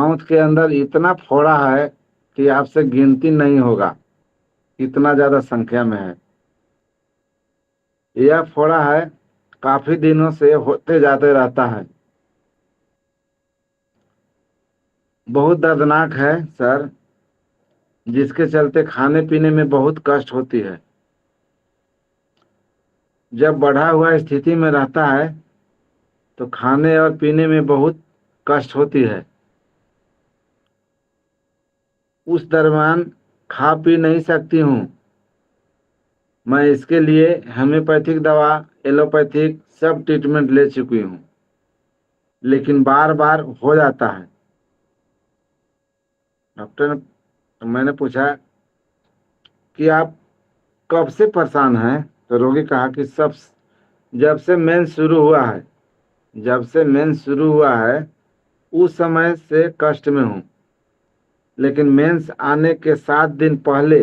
Mouth के अंदर इतना फोड़ा है कि आपसे गिनती नहीं होगा, इतना ज्यादा संख्या में है। यह फोड़ा है काफी दिनों से होते जाते रहता है। बहुत दर्दनाक है सर, जिसके चलते खाने पीने में बहुत कष्ट होती है। जब बढ़ा हुआ स्थिति में रहता है तो खाने और पीने में बहुत कष्ट होती है। उस दरमियान खा पी नहीं सकती हूँ। मैं इसके लिए होम्योपैथिक दवा, एलोपैथिक सब ट्रीटमेंट ले चुकी हूँ, लेकिन बार बार हो जाता है। डॉक्टर ने मैंने पूछा कि आप कब से परेशान हैं? तो रोगी कहा कि सब जब से मेंस शुरू हुआ है, जब से मेंस शुरू हुआ है उस समय से कष्ट में हूँ, लेकिन मेंस आने के 7 दिन पहले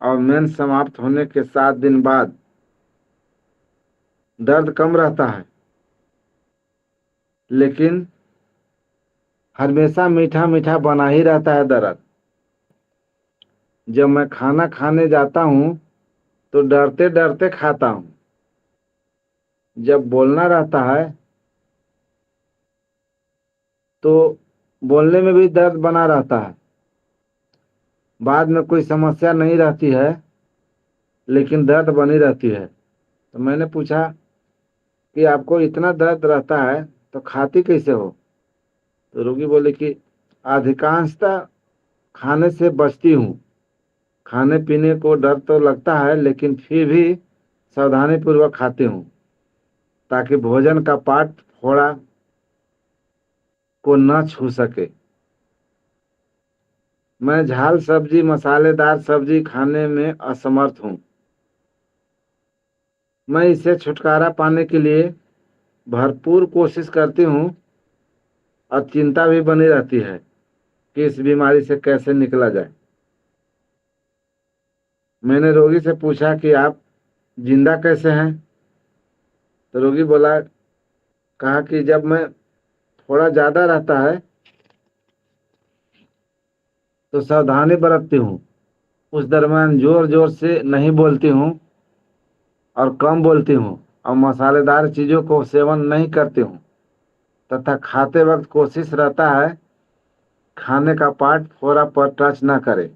और मेंस समाप्त होने के 7 दिन बाद दर्द कम रहता है, लेकिन हमेशा मीठा मीठा बना ही रहता है दर्द। जब मैं खाना खाने जाता हूँ तो डरते डरते खाता हूँ। जब बोलना रहता है तो बोलने में भी दर्द बना रहता है। बाद में कोई समस्या नहीं रहती है, लेकिन दर्द बनी रहती है। तो मैंने पूछा कि आपको इतना दर्द रहता है तो खाती कैसे हो? तो रोगी बोले कि अधिकांशतः खाने से बचती हूँ। खाने पीने को डर तो लगता है, लेकिन फिर भी सावधानी पूर्वक खाती हूँ, ताकि भोजन का पाट फोड़ा को न छू सके। मैं झाल सब्जी, मसालेदार सब्जी खाने में असमर्थ हूँ। मैं इससे छुटकारा पाने के लिए भरपूर कोशिश करती हूँ और चिंता भी बनी रहती है कि इस बीमारी से कैसे निकला जाए। मैंने रोगी से पूछा कि आप जिंदा कैसे हैं? तो रोगी बोला, कहा कि जब मैं थोड़ा ज्यादा रहता है तो सावधानी बरतती हूँ। उस दरमियान जोर जोर से नहीं बोलती हूँ और कम बोलती हूँ और मसालेदार चीजों को सेवन नहीं करती हूँ, तथा खाते वक्त कोशिश रहता है खाने का पार्ट फोड़ा पर टच न करे।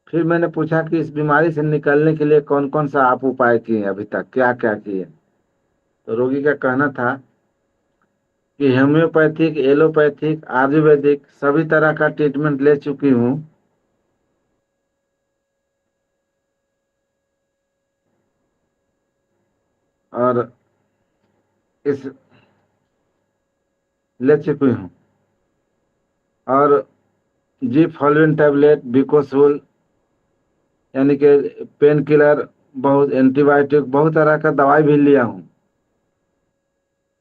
फिर मैंने पूछा कि इस बीमारी से निकलने के लिए कौन कौन सा आप उपाय किए अभी तक, क्या क्या किए? तो रोगी का कहना था कि होम्योपैथिक, एलोपैथिक, आयुर्वेदिक सभी तरह का ट्रीटमेंट ले चुकी हूँ। और इस ले चुकी हूँ और जी फॉलोइन टैबलेट, बिकोसूल यानी कि पेन किलर, बहुत एंटीबायोटिक, बहुत तरह का दवाई भी लिया हूँ,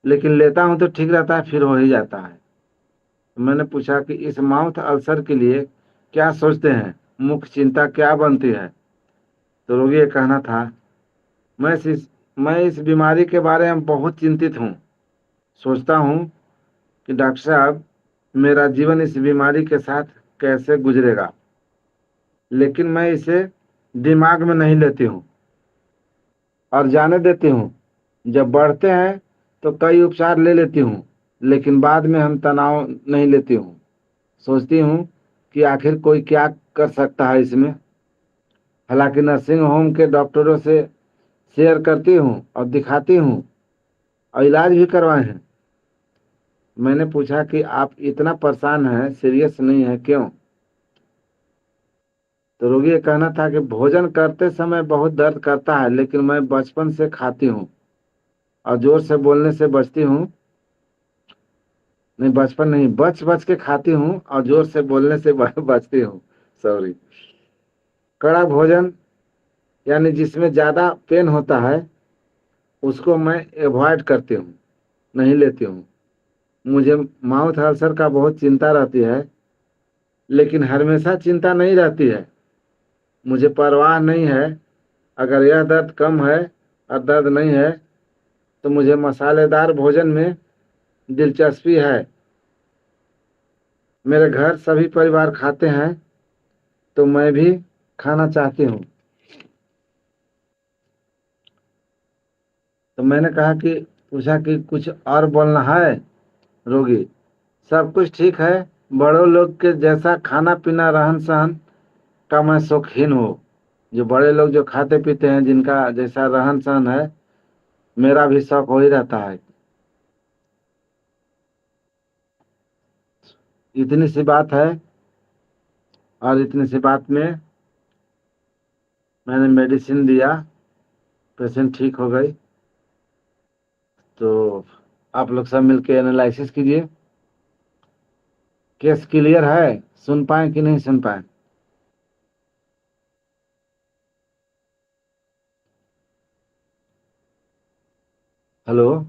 लेकिन लेता हूँ तो ठीक रहता है, फिर हो ही जाता है। तो मैंने पूछा कि इस माउथ अल्सर के लिए क्या सोचते हैं, मुख्य चिंता क्या बनती है? तो रोगी ये कहना था, मैं इस बीमारी के बारे में बहुत चिंतित हूँ। सोचता हूँ कि डॉक्टर साहब मेरा जीवन इस बीमारी के साथ कैसे गुजरेगा, लेकिन मैं इसे दिमाग में नहीं लेती हूँ और जाने देती हूँ। जब बढ़ते हैं तो कई उपचार ले लेती हूँ, लेकिन बाद में हम तनाव नहीं लेती हूँ। सोचती हूँ कि आखिर कोई क्या कर सकता है इसमें। हालांकि नर्सिंग होम के डॉक्टरों से शेयर करती हूँ और दिखाती हूँ और इलाज भी करवाए हैं। मैंने पूछा कि आप इतना परेशान हैं, सीरियस नहीं है क्यों? तो रोगी ये कहना था कि भोजन करते समय बहुत दर्द करता है, लेकिन मैं बचपन से खाती हूँ और जोर से बोलने से बचती हूँ। नहीं, बचपन नहीं, बच बच के खाती हूँ और जोर से बोलने से बचती हूँ। सॉरी। कड़ा भोजन यानी जिसमें ज्यादा पेन होता है उसको मैं अवॉइड करती हूँ, नहीं लेती हूँ। मुझे माउथ अल्सर का बहुत चिंता रहती है, लेकिन हमेशा चिंता नहीं रहती है। मुझे परवाह नहीं है, अगर यह दर्द कम है और दर्द नहीं है तो मुझे मसालेदार भोजन में दिलचस्पी है। मेरे घर सभी परिवार खाते हैं तो मैं भी खाना चाहती हूँ। तो मैंने कहा कि पूछा कि कुछ और बोलना है रोगी? सब कुछ ठीक है। बड़ों लोग के जैसा खाना पीना रहन सहन का मैं शौकीन हूँ। जो बड़े लोग जो खाते पीते हैं, जिनका जैसा रहन सहन है, मेरा भी शौक वही रहता है। इतनी सी बात है, और इतनी सी बात में मैंने मेडिसिन दिया, पेशेंट ठीक हो गई। तो आप लोग सब मिलके एनालिसिस कीजिए। केस क्लियर है? सुन पाए कि नहीं सुन पाए? हेलो?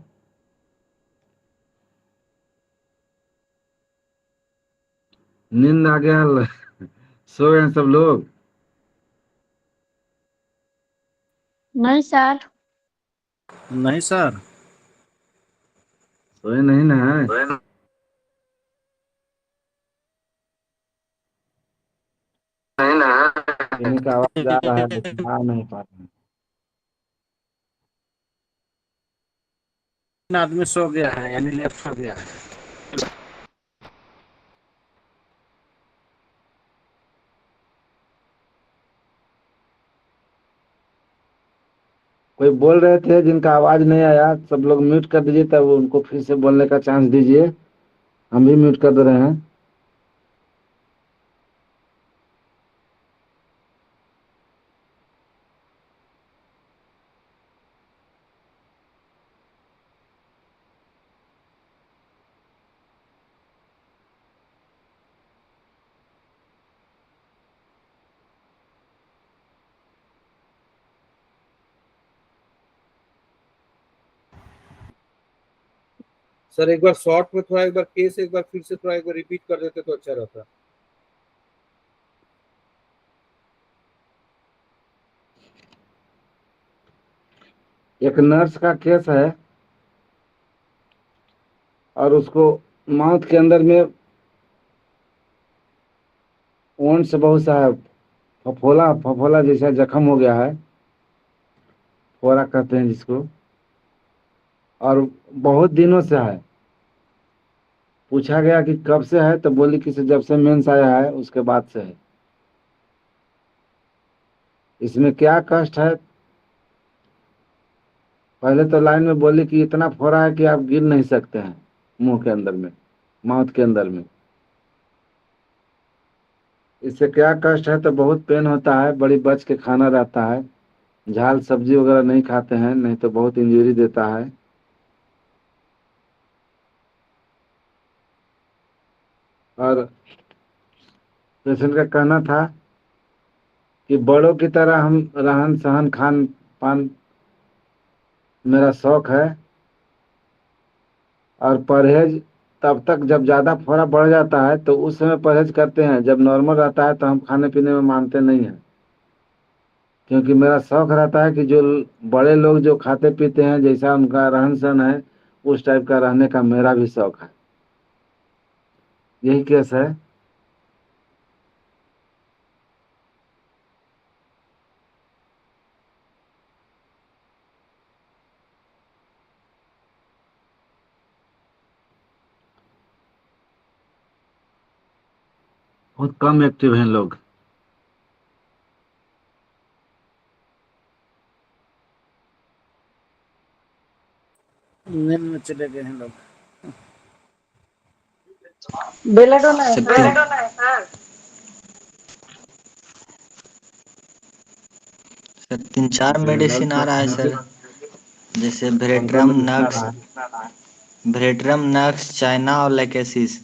नींद आ गया? सो गए सब लोग? नहीं सर। नहीं सर। सोए नहीं ना? नहीं ना। किन्हीं का आवाज आ रहा है लेकिन आ नहीं पा रहे हैं। आदमी सो गया है, यानी लेफ्ट हो गया है। कोई बोल रहे थे जिनका आवाज नहीं आया, सब लोग म्यूट कर दीजिए, तब उनको फिर से बोलने का चांस दीजिए। हम भी म्यूट कर दे रहे हैं। सर एक बार शॉर्ट में थोड़ा, एक बार केस एक बार फिर से थोड़ा एक बार रिपीट कर देते तो अच्छा रहता। एक नर्स का केस है, और उसको माउथ के अंदर में वोंड से बहुत सा फफोला फफोला जैसा जख्म हो गया है, फोड़ा कहते हैं जिसको, और बहुत दिनों से है। पूछा गया कि कब से है, तो बोली कि जब से मेंस आया है उसके बाद से है। इसमें क्या कष्ट है? पहले तो लाइन में बोली कि इतना फोड़ा है कि आप गिर नहीं सकते हैं मुंह के अंदर में, माउथ के अंदर में। इससे क्या कष्ट है? तो बहुत पेन होता है, बड़ी बच के खाना रहता है, झाल सब्जी वगैरह नहीं खाते हैं, नहीं तो बहुत इंजरी देता है। और पेशेंट का कहना था कि बड़ों की तरह हम रहन सहन खान पान मेरा शौक है, और परहेज तब तक जब ज्यादा फोड़ा बढ़ जाता है तो उस समय परहेज करते हैं, जब नॉर्मल रहता है तो हम खाने पीने में मानते नहीं हैं। क्योंकि मेरा शौक रहता है कि जो बड़े लोग जो खाते पीते हैं, जैसा उनका रहन सहन है, उस टाइप का रहने का मेरा भी शौक है। यही केस है। बहुत कम एक्टिव हैं लोग। नींद में चले गए हैं लोग। बेलाडोना है सर। सर 3-4 जनरल मेडिसिन आ तो रहा है सर, जैसे पंद्रह भेट्रम मिनट आ नक्स, रहा है। चाइना और लेकेसिस।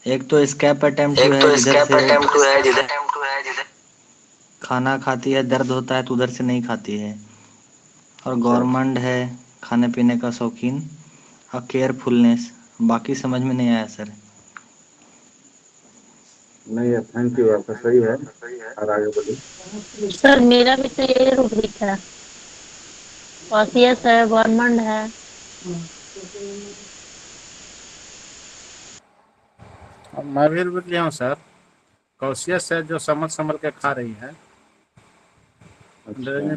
एक तो स्कैप अटेम्प्ट एक है तो जिधर स्कैप से अटेम्प्ट है जिधर खाना खाती है, दर्द होता है तो उधर से नहीं खाती है। और अच्छा, गवर्नमेंट है खाने पीने का शौकीन और केयरफुलनेस। बाकी समझ में नहीं आया सर। नहीं है, थैंक यू, आपका सही है। और आगे बोलिए। सर मेरा भी तो यही रूब्रिक है। ओसीएस है, गवर्नमेंट है। अब मैं भी रिपीट लिया हूँ सर। कॉशियस है जो समझ समझ के खा रही है। अच्छा।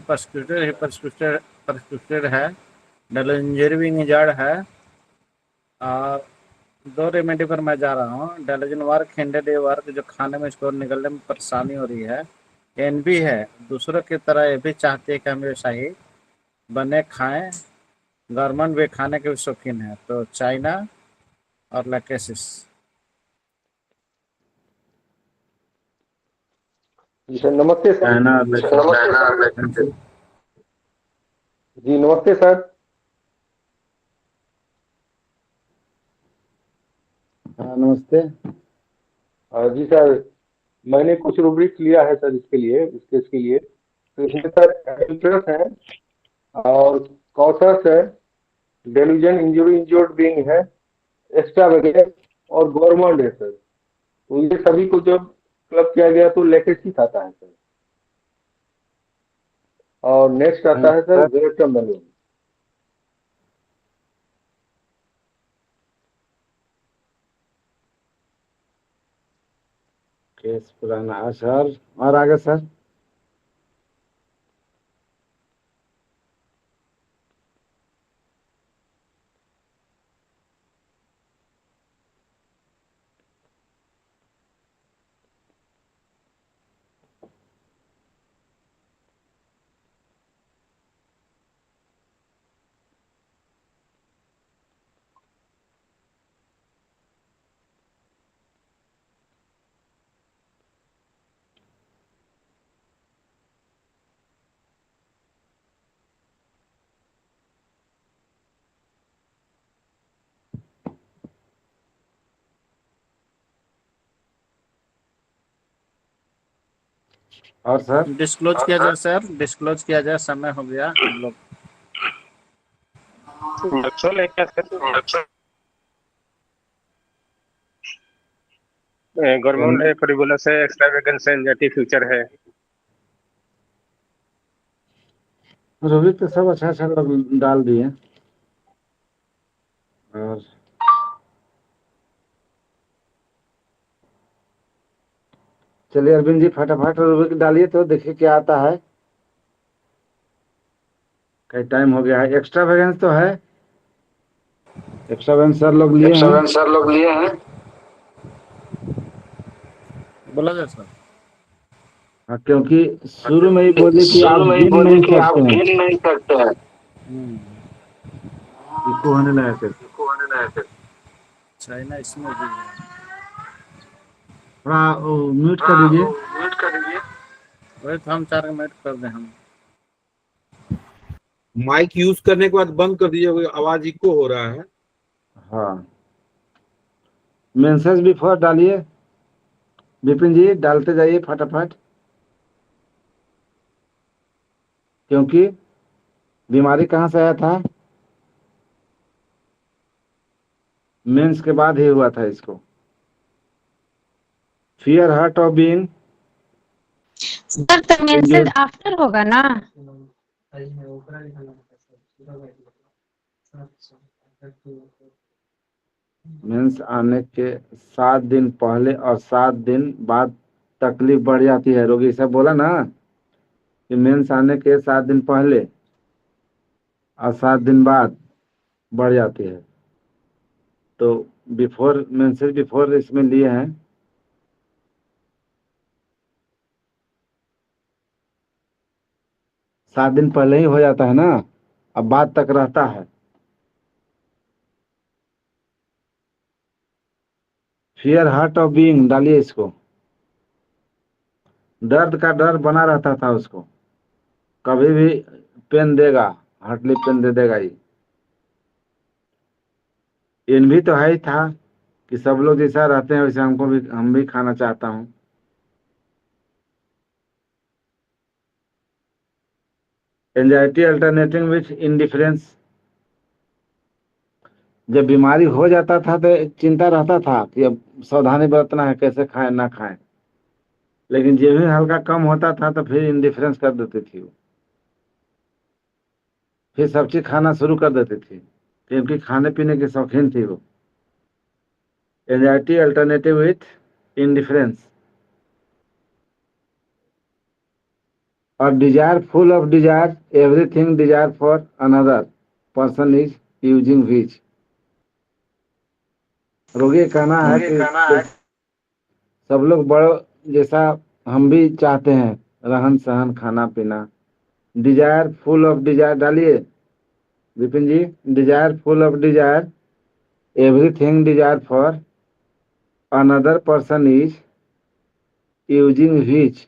परसिस्टेड है। डेलोंजिरविंग इंजर्ड है। और दो रेमेडी पर मैं जा रहा हूँ। डेलोजन वर्क, हिंडेड वर्क, जो खाने में स्टोर निकलने में परेशानी हो रही है। एनबी है, दूसरों की तरह ये भी चाहती है कि हम व्यवसायी बने खाएं। गवर्नमेंट भी खाने के भी शौकीन है, तो चाइना और लैकेसिस। जी सर, नमस्ते सर। चाइना नमस्ते सर। जी नमस्ते सर। हाँ नमस्ते। जी सर, मैंने कुछ रूब्रिक्स लिया है सर इसके लिए, इस केस के लिए। तो इसमें सर एडल्टरस है, और कॉशस है, डेल्यूजन, इंजुरी, इंज्योर्ड बीइंग है, एक्स्ट्रा वगैरह और गवर्नमेंट है सर। तो ये सभी को जब क्लब किया गया तो लेटेसिस आता है सर। और नेक्स्ट आता है सर वेरेटम बलून। केस पुराना है सर। और आगे सर। और सर। डिस्क्लोज किया जाए सर, डिस्क्लोज किया जाए, समय हो गया हम लोग। नक्सल है क्या सर? गवर्नमेंट है, फ्रिवोलस है, एक्स्ट्रावेगेंस है, एंजाइटी फ्यूचर है। रोहित तो सब अच्छा अच्छा लोग डाल दिए। और चलिए अरविंद जी फटाफट रोहित डालिए तो देखिए क्या आता है। कई टाइम हो गया है। एक्स्ट्रा वैगेंस तो है। एक्स्ट्रा वैगेंस सर लोग लिए हैं। सर लोग लिए हैं, बोला जाए सर। हाँ, क्योंकि शुरू में ही बोले कि आप शुरू में ही गिन बोले नहीं कि आप सकते हैं। गिन नहीं सकते हैं। इको होने लगा फिर। चाइना इसमें भी है। थोड़ा म्यूट कर दीजिए। म्यूट कर दीजिए। वही तो हम 4 मिनट कर दें हम। माइक यूज करने के बाद बंद कर दीजिए, आवाज इको हो रहा है। हाँ मेंसेस बिफोर डालिए। विपिन जी डालते जाइए फटाफट, क्योंकि बीमारी कहाँ से आया था? मेंस के बाद ही हुआ था इसको। Fear hurt of being sir तो मेंसेस आफ्टर होगा ना? मेंस आने के 7 दिन पहले और 7 दिन बाद तकलीफ बढ़ जाती है। रोगी साहब बोला ना कि मेंस आने के 7 दिन पहले और 7 दिन बाद बढ़ जाती है। तो बिफोर मेंसेस बिफोर इसमें लिए हैं। सात दिन पहले ही हो जाता है ना, अब बाद तक रहता है। फियर हार्ट ऑफ बीइंग डालिए इसको। दर्द का डर बना रहता था उसको, कभी भी पेन देगा, हार्टली पेन दे देगा ये। इन भी तो है ही था कि सब लोग जैसा रहते हैं वैसे हमको भी, हम भी खाना चाहता हूँ। Anxiety alternating with indifference. जब बीमारी हो जाता था तो एक चिंता रहता था कि अब सावधानी बरतना है, कैसे खाएं ना खाएं। लेकिन जब भी हल्का कम होता था तो फिर इंडिफरेंस कर देती थी वो, फिर सब चीज खाना शुरू कर देती थी, क्योंकि खाने पीने की शौकीन थी वो। एंजाइटी अल्टरनेटिव विथ इंडिफरेंस, और desire full of desire everything desire for another person is using which. रोगी कहना है कि सब लोग बड़ो जैसा हम भी चाहते हैं, रहन सहन खाना पीना। डिजायर फुल ऑफ डिजायर डालिए Vipin ji, desire full of desire everything desire for another person is using which.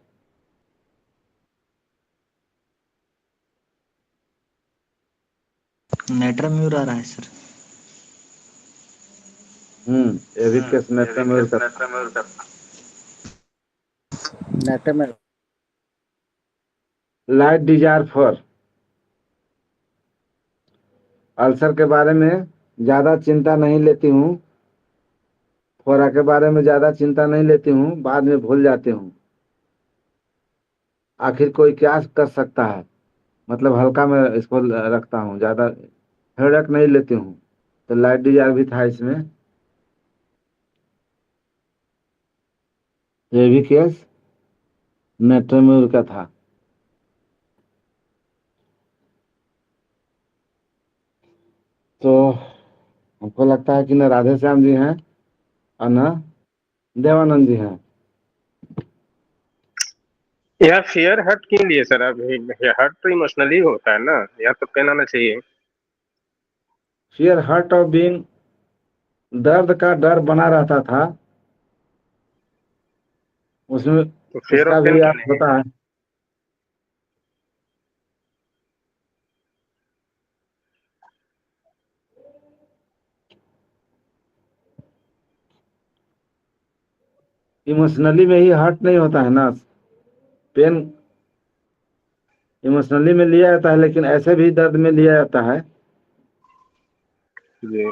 नेटर म्यूर आ रहा है सर। ये भी केस नेटर में नेट में लाइट डिजायर फॉर। अल्सर के बारे में ज्यादा चिंता नहीं लेती हूँ, फोरा के बारे में ज्यादा चिंता नहीं लेती हूँ, बाद में भूल जाती हूँ। आखिर कोई क्या कर सकता है, मतलब हल्का में इसको रखता हूँ, ज्यादा हेडेक नहीं लेती हूँ। तो लाइट डिजायर भी था इसमें, ये भी केस नेट्रोम्यूर का था। तो हमको लगता है कि न राधे श्याम जी हैं और न देवानंद जी हैं। यार फियर हर्ट क्यों लिए सर? अभी हर्ट तो इमोशनली होता है ना, या तो पेन आना चाहिए। फियर हर्ट ऑफ बीइंग, दर्द का डर बना रहता था उसमें, तो फियर उसका ऑफ पेन भी क्यों अर्थ नहीं? होता है। इमोशनली में ही हर्ट नहीं होता है ना, पेन इमोशनली में लिया जाता है, लेकिन ऐसे भी दर्द में लिया जाता है। जी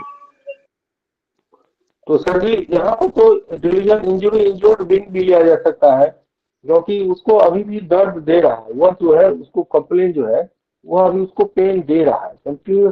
तो सर जी यहाँ पर तो डिलीजन इंजरी इंजोर्ड बीइंग भी लिया जा सकता है, क्योंकि उसको अभी भी दर्द दे रहा है, वह जो है उसको कंप्लेन जो है वह अभी उसको पेन दे रहा है, कंटिन्यूस